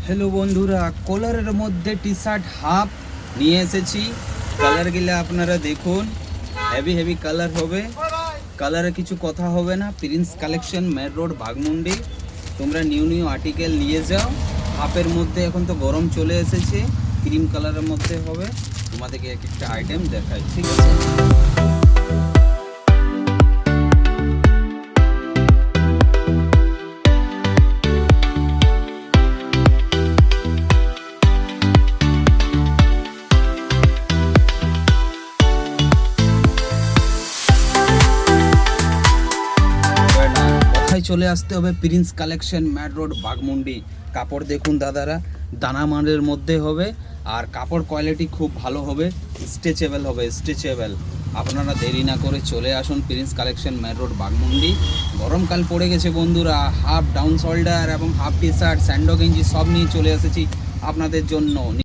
Hello বন্ধুরা, কলারের মধ্যে T shirt half নিয়ে এসেছি। কালারগুলো আপনারা দেখুন, হেভি হেভি কালার হবে। কালারে কিছু কথা হবে না। Prince Collection, main road, Baghmundi. তোমরা নিউ নিউ আর্টিকেল নিয়ে যাও। হাফের মধ্যে এখন তো গরম চলে এসেছে, ক্রিম কালারের মধ্যে হবে। তোমাদেরকে এক একটা আইটেম দেখাই, ঠিক আছে? কথায় চলে আসতে হবে Prince Collection, main road, Baghmundi. কাপড় দেখুন দাদারা, দানা মানের মধ্যে হবে, আর কাপড় কোয়ালিটি খুব ভালো হবে, স্ট্রেচেবল হবে, স্ট্রেচেবল। আপনারা দেরি না করে চলে আসুন Prince Collection, main road, Baghmundi. গরমকাল পড়ে গেছে বন্ধুরা, হাফ ডাউন শোল্ডার এবং হাফ টি শার্ট, স্যান্ডো গেঞ্জি সব নিয়ে চলে এসেছি আপনাদের জন্য।